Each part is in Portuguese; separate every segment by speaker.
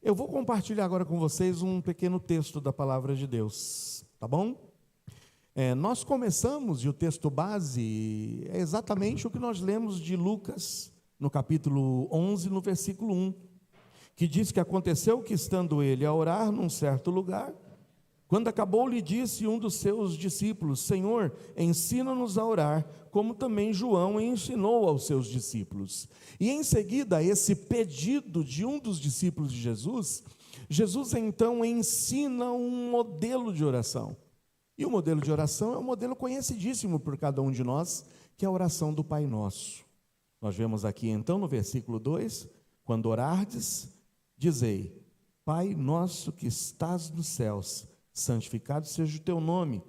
Speaker 1: Eu vou compartilhar agora com vocês um pequeno texto da Palavra de Deus, tá bom? Nós começamos, e o texto base é exatamente o que nós lemos de Lucas, no capítulo 11, no versículo 1, que diz que aconteceu que, estando ele a orar num certo lugar, quando acabou, lhe disse um dos seus discípulos: Senhor, ensina-nos a orar, como também João ensinou aos seus discípulos. E em seguida, a esse pedido de um dos discípulos de Jesus, Jesus então ensina um modelo de oração. E o modelo de oração é um modelo conhecidíssimo por cada um de nós, que é a oração do Pai Nosso. Nós vemos aqui então no versículo 2, quando orardes, dizei: Pai nosso que estás nos céus, santificado seja o teu nome,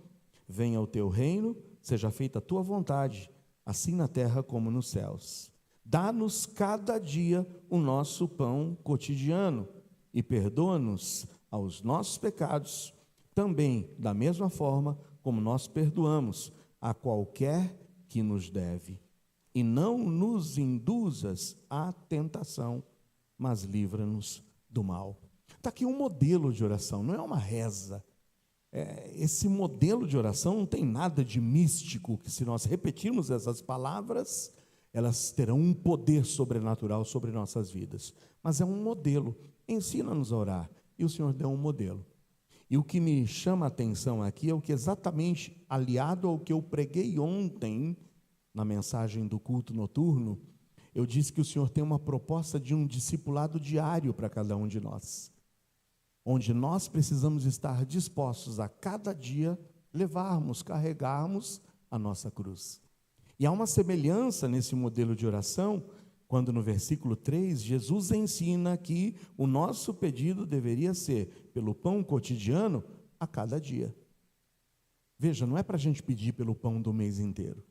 Speaker 1: venha o teu reino, seja feita a tua vontade, assim na terra como nos céus. Dá-nos cada dia o nosso pão cotidiano e perdoa-nos aos nossos pecados, também da mesma forma como nós perdoamos a qualquer que nos deve. E não nos induzas à tentação, mas livra-nos do mal. Está aqui um modelo de oração, não é uma reza. Esse modelo de oração não tem nada de místico, que se nós repetirmos essas palavras, elas terão um poder sobrenatural sobre nossas vidas. Mas é um modelo, ensina-nos a orar, e o Senhor deu um modelo. E o que me chama a atenção aqui é o que exatamente, aliado ao que eu preguei ontem, na mensagem do culto noturno, eu disse que o Senhor tem uma proposta de um discipulado diário para cada um de nós, onde nós precisamos estar dispostos a cada dia levarmos, carregarmos a nossa cruz. E há uma semelhança nesse modelo de oração, quando no versículo 3, Jesus ensina que o nosso pedido deveria ser pelo pão cotidiano a cada dia. Veja, não é para a gente pedir pelo pão do mês inteiro,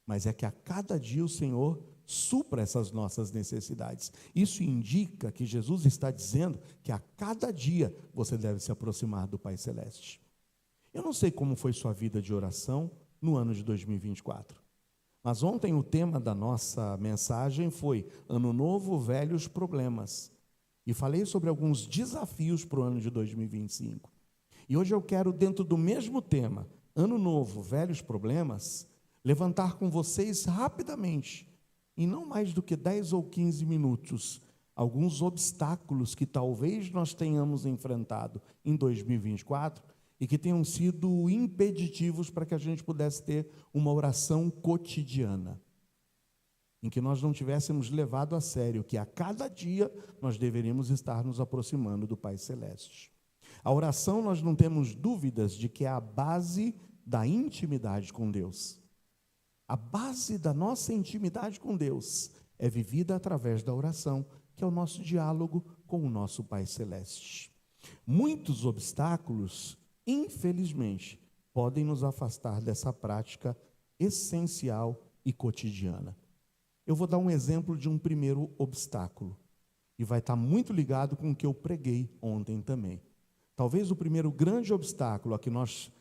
Speaker 1: mas é que a cada dia o Senhor supra essas nossas necessidades. Isso indica que Jesus está dizendo que a cada dia você deve se aproximar do Pai Celeste. Eu não sei como foi sua vida de oração no ano de 2024, mas ontem o tema da nossa mensagem foi Ano Novo, Velhos Problemas. E falei sobre alguns desafios para o ano de 2025. E hoje eu quero, dentro do mesmo tema, Ano Novo, Velhos Problemas, levantar com vocês rapidamente, em não mais do que 10 ou 15 minutos, alguns obstáculos que talvez nós tenhamos enfrentado em 2024 e que tenham sido impeditivos para que a gente pudesse ter uma oração cotidiana, em que nós não tivéssemos levado a sério que a cada dia nós deveríamos estar nos aproximando do Pai Celeste. A oração, nós não temos dúvidas de que é a base da intimidade com Deus. A base da nossa intimidade com Deus é vivida através da oração, que é o nosso diálogo com o nosso Pai Celeste. Muitos obstáculos, infelizmente, podem nos afastar dessa prática essencial e cotidiana. Eu vou dar um exemplo de um primeiro obstáculo, e vai estar muito ligado com o que eu preguei ontem também. Talvez o primeiro grande obstáculo a que nós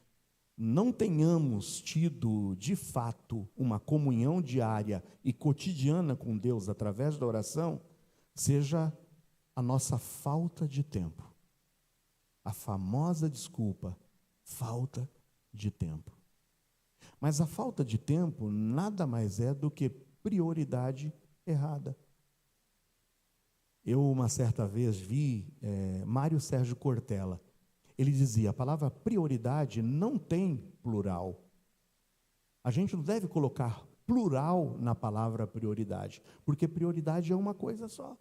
Speaker 1: não tenhamos tido, de fato, uma comunhão diária e cotidiana com Deus através da oração, seja a nossa falta de tempo. A famosa desculpa, falta de tempo. Mas a falta de tempo nada mais é do que prioridade errada. Eu, uma certa vez, vi Mário Sérgio Cortella. Ele dizia, a palavra prioridade não tem plural. A gente não deve colocar plural na palavra prioridade, porque prioridade é uma coisa só.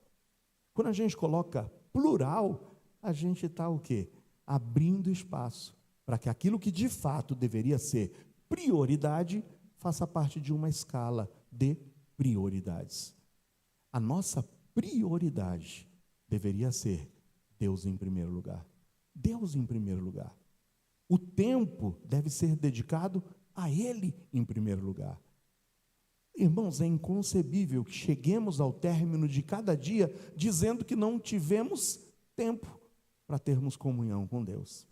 Speaker 1: Quando a gente coloca plural, a gente está o quê? Abrindo espaço para que aquilo que de fato deveria ser prioridade faça parte de uma escala de prioridades. A nossa prioridade deveria ser Deus em primeiro lugar. Deus em primeiro lugar. O tempo deve ser dedicado a Ele em primeiro lugar. Irmãos, é inconcebível que cheguemos ao término de cada dia dizendo que não tivemos tempo para termos comunhão com Deus.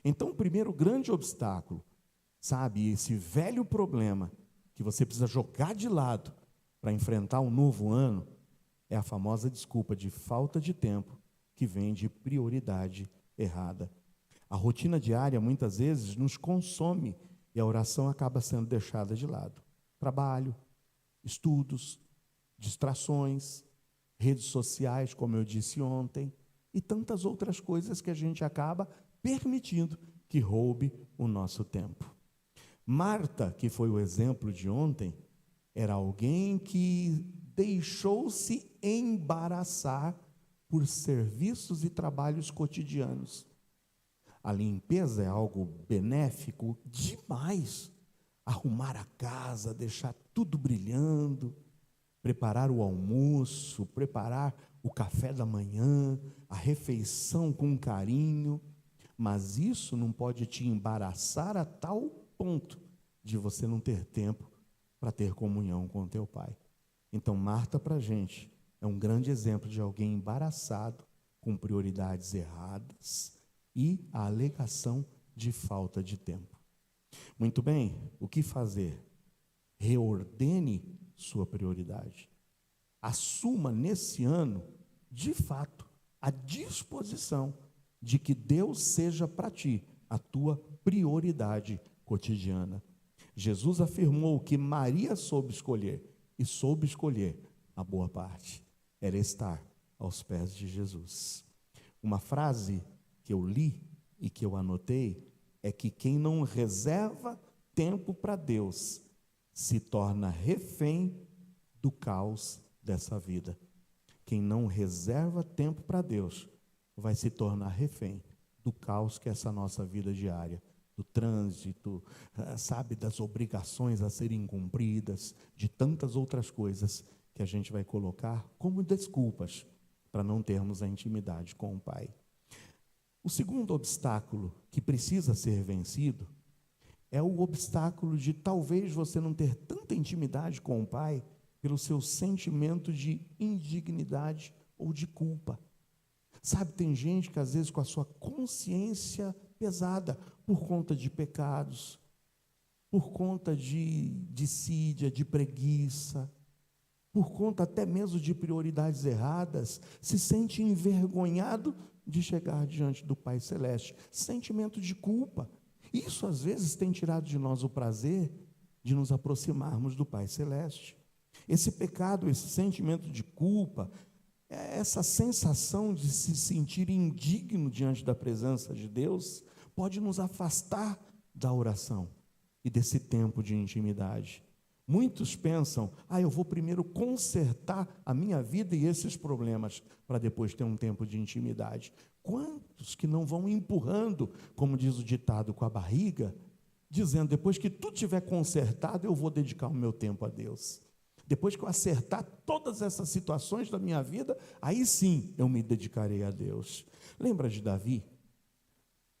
Speaker 1: Então, o primeiro grande obstáculo, sabe, esse velho problema que você precisa jogar de lado para enfrentar um novo ano, é a famosa desculpa de falta de tempo, que que vem de prioridade errada. A rotina diária, muitas vezes, nos consome e a oração acaba sendo deixada de lado. Trabalho, estudos, distrações, redes sociais, como eu disse ontem, e tantas outras coisas que a gente acaba permitindo que roube o nosso tempo. Marta, que foi o exemplo de ontem, era alguém que deixou-se embaraçar por serviços e trabalhos cotidianos. A limpeza é algo benéfico demais. Arrumar a casa, deixar tudo brilhando, preparar o almoço, preparar o café da manhã, a refeição com carinho, mas isso não pode te embaraçar a tal ponto de você não ter tempo para ter comunhão com o teu Pai. Então, Marta, para a gente, é um grande exemplo de alguém embaraçado, com prioridades erradas e a alegação de falta de tempo. Muito bem, o que fazer? Reordene sua prioridade. Assuma nesse ano, de fato, a disposição de que Deus seja para ti a tua prioridade cotidiana. Jesus afirmou que Maria soube escolher, e soube escolher a boa parte. Era estar aos pés de Jesus. Uma frase que eu li e que eu anotei é que quem não reserva tempo para Deus se torna refém do caos dessa vida. Quem não reserva tempo para Deus vai se tornar refém do caos que é essa nossa vida diária, do trânsito, sabe, das obrigações a serem cumpridas, de tantas outras coisas que a gente vai colocar como desculpas para não termos a intimidade com o Pai. O segundo obstáculo que precisa ser vencido é o obstáculo de talvez você não ter tanta intimidade com o Pai pelo seu sentimento de indignidade ou de culpa. Sabe, tem gente que às vezes com a sua consciência pesada por conta de pecados, por conta de dissídia, de preguiça, por conta até mesmo de prioridades erradas, se sente envergonhado de chegar diante do Pai Celeste. Sentimento de culpa. Isso às vezes tem tirado de nós o prazer de nos aproximarmos do Pai Celeste. Esse pecado, esse sentimento de culpa, essa sensação de se sentir indigno diante da presença de Deus, pode nos afastar da oração e desse tempo de intimidade. Muitos pensam, eu vou primeiro consertar a minha vida e esses problemas, para depois ter um tempo de intimidade. Quantos que não vão empurrando, como diz o ditado, com a barriga, dizendo, depois que tudo estiver consertado, eu vou dedicar o meu tempo a Deus. Depois que eu acertar todas essas situações da minha vida, aí sim eu me dedicarei a Deus. Lembra de Davi?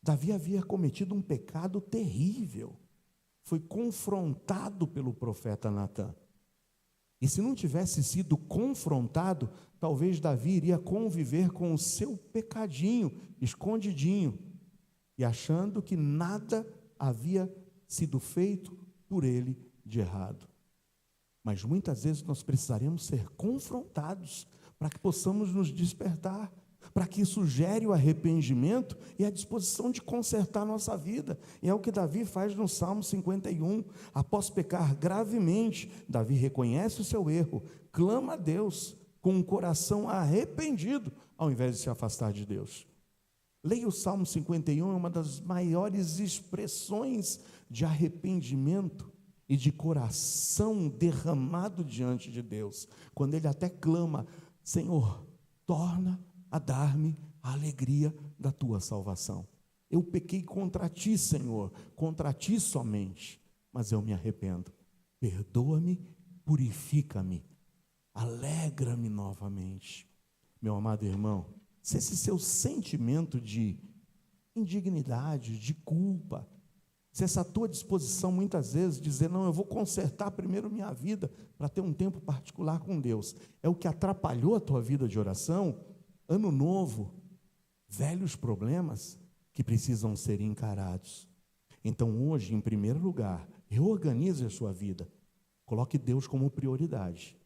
Speaker 1: Davi havia cometido um pecado terrível. Foi confrontado pelo profeta Natã. E se não tivesse sido confrontado, talvez Davi iria conviver com o seu pecadinho, escondidinho, e achando que nada havia sido feito por ele de errado. Mas muitas vezes nós precisaremos ser confrontados para que possamos nos despertar, para que isso gere o arrependimento e a disposição de consertar a nossa vida. E é o que Davi faz no Salmo 51. Após pecar gravemente, Davi reconhece o seu erro, clama a Deus com um coração arrependido, ao invés de se afastar de Deus. Leia o Salmo 51, é uma das maiores expressões de arrependimento e de coração derramado diante de Deus, quando ele até clama, Senhor, torna a dar-me a alegria da tua salvação. Eu pequei contra ti, Senhor, contra ti somente, mas eu me arrependo. Perdoa-me, purifica-me, alegra-me novamente. Meu amado irmão, se esse seu sentimento de indignidade, de culpa, se essa tua disposição muitas vezes dizer, não, eu vou consertar primeiro minha vida para ter um tempo particular com Deus, é o que atrapalhou a tua vida de oração, ano novo, velhos problemas que precisam ser encarados. Então hoje, em primeiro lugar, reorganize a sua vida, coloque Deus como prioridade.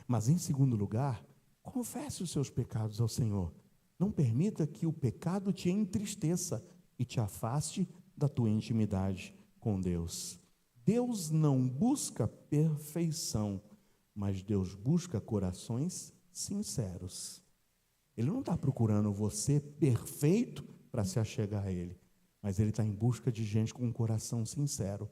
Speaker 1: Mas em segundo lugar, confesse os seus pecados ao Senhor. Não permita que o pecado te entristeça e te afaste da tua intimidade com Deus. Deus não busca perfeição, mas Deus busca corações sinceros. Ele não está procurando você perfeito para se achegar a Ele, mas Ele está em busca de gente com um coração sincero.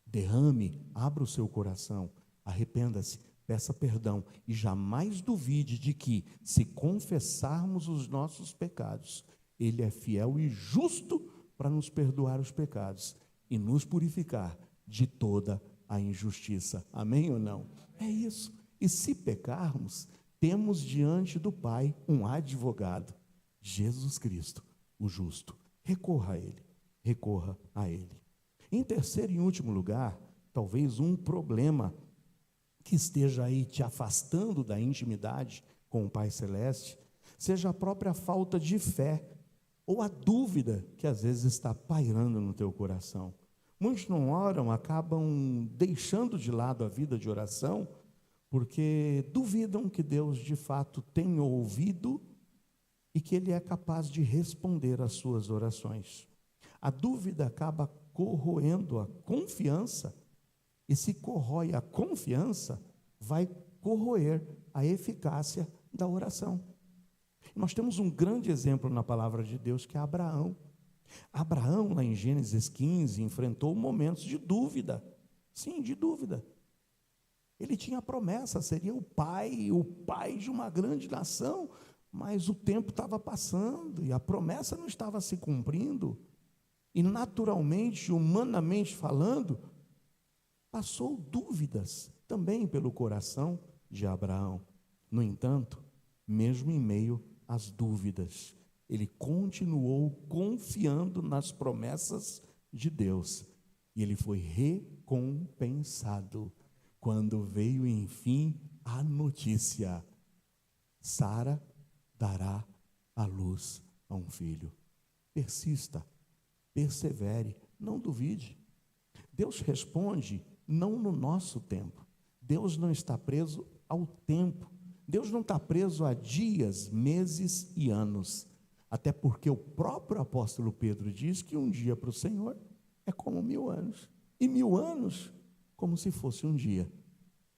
Speaker 1: Derrame, abra o seu coração, arrependa-se, peça perdão e jamais duvide de que, se confessarmos os nossos pecados, Ele é fiel e justo para nos perdoar os pecados e nos purificar de toda a injustiça. Amém ou não? É isso. E se pecarmos, temos diante do Pai um advogado, Jesus Cristo, o justo. Recorra a Ele, recorra a Ele. Em terceiro e último lugar, talvez um problema que esteja aí te afastando da intimidade com o Pai Celeste, seja a própria falta de fé, ou a dúvida que às vezes está pairando no teu coração. Muitos não oram, acabam deixando de lado a vida de oração, porque duvidam que Deus de fato tem ouvido e que Ele é capaz de responder às suas orações. A dúvida acaba corroendo a confiança, e se corrói a confiança, vai corroer a eficácia da oração. Nós temos um grande exemplo na palavra de Deus, que é Abraão. Abraão, lá em Gênesis 15, enfrentou momentos de dúvida. Sim, de dúvida. Ele tinha promessa, seria o pai de uma grande nação, mas o tempo estava passando e a promessa não estava se cumprindo. E naturalmente, humanamente falando, passou dúvidas também pelo coração de Abraão. No entanto, mesmo em meio às dúvidas, ele continuou confiando nas promessas de Deus. E ele foi recompensado quando veio, enfim, a notícia: Sara dará à luz a um filho. Persista, persevere, não duvide. Deus responde não no nosso tempo. Deus não está preso ao tempo. Deus não está preso a dias, meses e anos. Até porque o próprio apóstolo Pedro diz que um dia para o Senhor é como 1000 anos. E 1000 anos como se fosse um dia.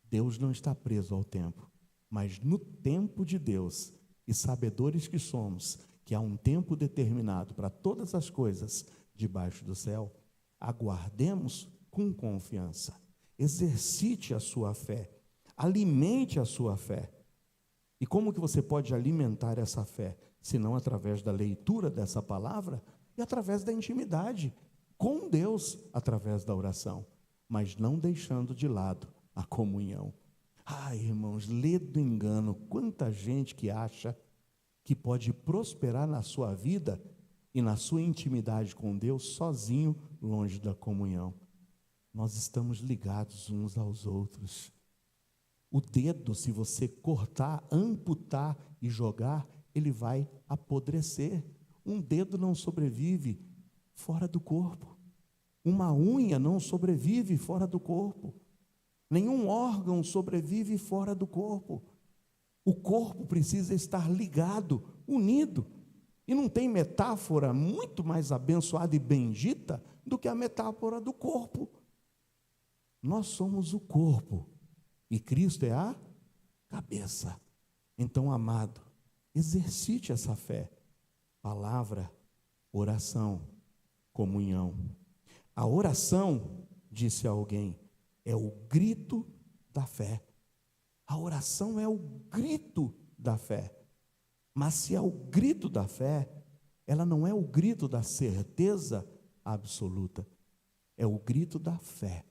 Speaker 1: Deus não está preso ao tempo. Mas no tempo de Deus, e sabedores que somos, que há um tempo determinado para todas as coisas debaixo do céu, aguardemos com confiança. Exercite a sua fé. Alimente a sua fé. E como que você pode alimentar essa fé? Senão através da leitura dessa palavra e através da intimidade com Deus, através da oração, mas não deixando de lado a comunhão. Irmãos, lê do engano, quanta gente que acha que pode prosperar na sua vida e na sua intimidade com Deus sozinho, longe da comunhão. Nós estamos ligados uns aos outros. O dedo, se você cortar, amputar e jogar, ele vai apodrecer. Um dedo não sobrevive fora do corpo. Uma unha não sobrevive fora do corpo. Nenhum órgão sobrevive fora do corpo. O corpo precisa estar ligado, unido. E não tem metáfora muito mais abençoada e bendita do que a metáfora do corpo. Nós somos o corpo e Cristo é a cabeça. Então, amado, exercite essa fé. Palavra, oração, comunhão. A oração, disse alguém, é o grito da fé. A oração é o grito da fé. Mas se é o grito da fé, ela não é o grito da certeza absoluta. É o grito da fé.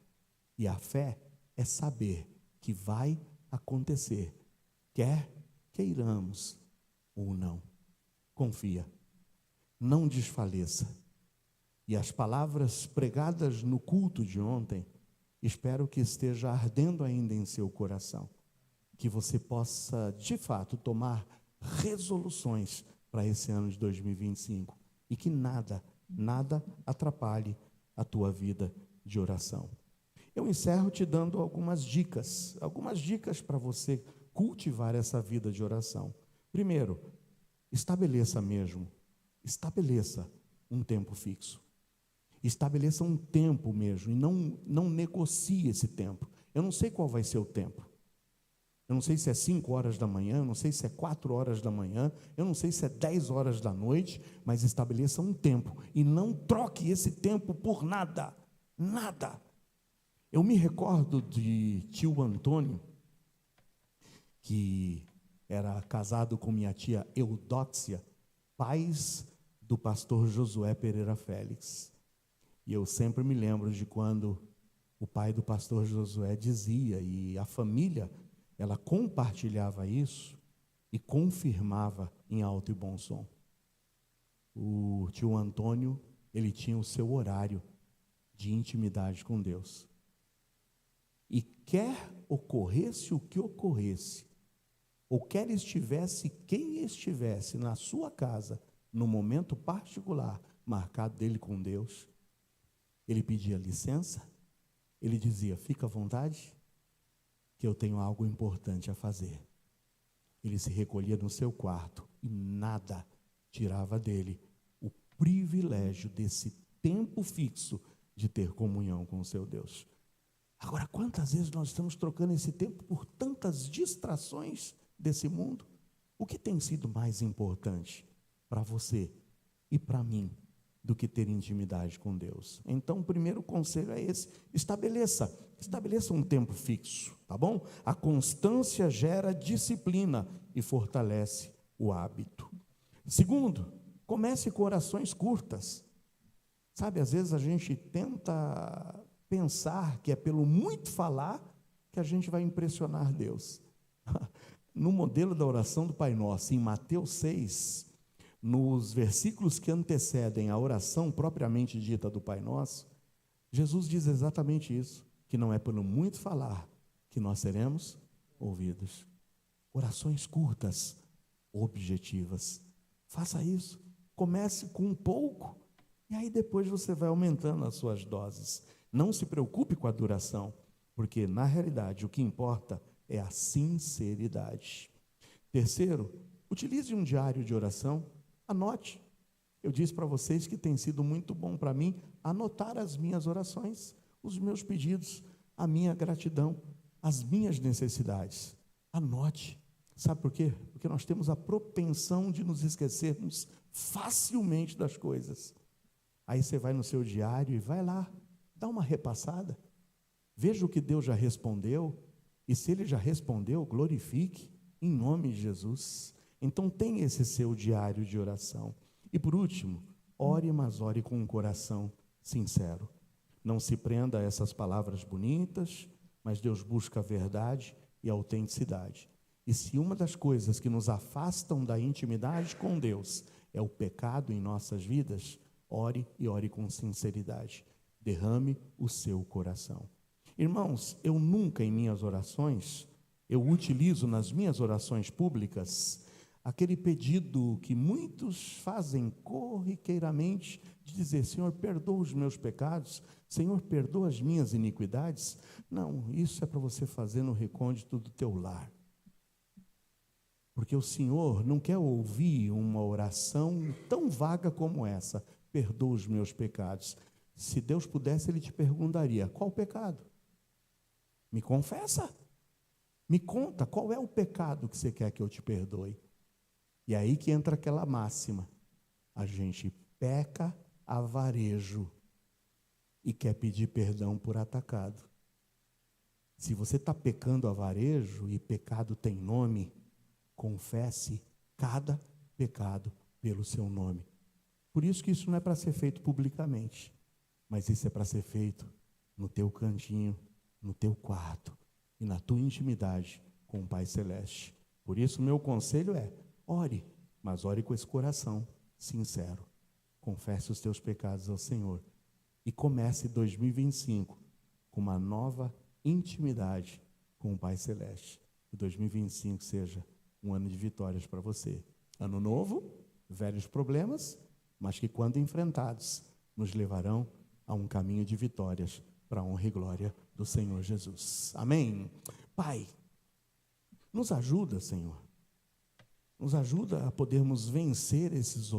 Speaker 1: E a fé é saber que vai acontecer, quer queiramos ou não. Confia, não desfaleça. E as palavras pregadas no culto de ontem, espero que esteja ardendo ainda em seu coração, que você possa, de fato, tomar resoluções para esse ano de 2025 e que nada atrapalhe a tua vida de oração. Eu encerro te dando algumas dicas para você cultivar essa vida de oração. Primeiro, estabeleça mesmo, estabeleça um tempo fixo. Estabeleça um tempo mesmo e não negocie esse tempo. Eu não sei qual vai ser o tempo. Eu não sei se é 5 horas da manhã, eu não sei se é 4 horas da manhã, eu não sei se é 10 horas da noite, mas estabeleça um tempo e não troque esse tempo por nada, nada. Eu me recordo de tio Antônio, que era casado com minha tia Eudóxia, pais do pastor Josué Pereira Félix. E eu sempre me lembro de quando o pai do pastor Josué dizia, e a família, ela compartilhava isso e confirmava em alto e bom som. O tio Antônio, ele tinha o seu horário de intimidade com Deus. E quer ocorresse o que ocorresse, ou quer estivesse quem estivesse na sua casa, no momento particular, marcado dele com Deus, ele pedia licença, ele dizia, fica à vontade, que eu tenho algo importante a fazer. Ele se recolhia no seu quarto e nada tirava dele o privilégio desse tempo fixo de ter comunhão com o seu Deus. Agora, quantas vezes nós estamos trocando esse tempo por tantas distrações desse mundo? O que tem sido mais importante para você e para mim do que ter intimidade com Deus? Então, o primeiro conselho é esse: estabeleça um tempo fixo, tá bom? A constância gera disciplina e fortalece o hábito. Segundo, comece com orações curtas. Sabe, às vezes a gente tenta pensar que é pelo muito falar que a gente vai impressionar Deus. No modelo da oração do Pai Nosso, em Mateus 6, nos versículos que antecedem a oração propriamente dita do Pai Nosso, Jesus diz exatamente isso, que não é pelo muito falar que nós seremos ouvidos. Orações curtas, objetivas. Faça isso. Comece com um pouco, e aí depois você vai aumentando as suas doses. Não se preocupe com a duração, porque na realidade o que importa é a sinceridade. Terceiro, utilize um diário de oração, anote. Eu disse para vocês que tem sido muito bom para mim anotar as minhas orações, os meus pedidos, a minha gratidão, as minhas necessidades. Anote. Sabe por quê? Porque nós temos a propensão de nos esquecermos facilmente das coisas. Aí você vai no seu diário e vai lá, dá uma repassada, veja o que Deus já respondeu, e se Ele já respondeu, glorifique em nome de Jesus. Então tenha esse seu diário de oração. E por último, ore, mas ore com um coração sincero. Não se prenda a essas palavras bonitas, mas Deus busca a verdade e a autenticidade. E se uma das coisas que nos afastam da intimidade com Deus é o pecado em nossas vidas, ore e ore com sinceridade. Derrame o seu coração. Irmãos, eu nunca em minhas orações, eu utilizo nas minhas orações públicas aquele pedido que muitos fazem corriqueiramente de dizer, Senhor, perdoa os meus pecados, Senhor, perdoa as minhas iniquidades. Não, isso é para você fazer no recôndito do teu lar. Porque o Senhor não quer ouvir uma oração tão vaga como essa, perdoa os meus pecados. Se Deus pudesse, Ele te perguntaria, qual pecado? Me confessa, me conta, qual é o pecado que você quer que eu te perdoe? E aí que entra aquela máxima, a gente peca a varejo e quer pedir perdão por atacado. Se você está pecando a varejo e pecado tem nome, confesse cada pecado pelo seu nome. Por isso que isso não é para ser feito publicamente, mas isso é para ser feito no teu cantinho, no teu quarto e na tua intimidade com o Pai Celeste. Por isso, meu conselho é, ore, mas ore com esse coração sincero. Confesse os teus pecados ao Senhor e comece 2025 com uma nova intimidade com o Pai Celeste. Que 2025 seja um ano de vitórias para você. Ano novo, velhos problemas, mas que quando enfrentados, nos levarão a um caminho de vitórias para a honra e glória do Senhor Jesus. Amém? Pai, nos ajuda, Senhor. nos ajuda a podermos vencer esses obstáculos.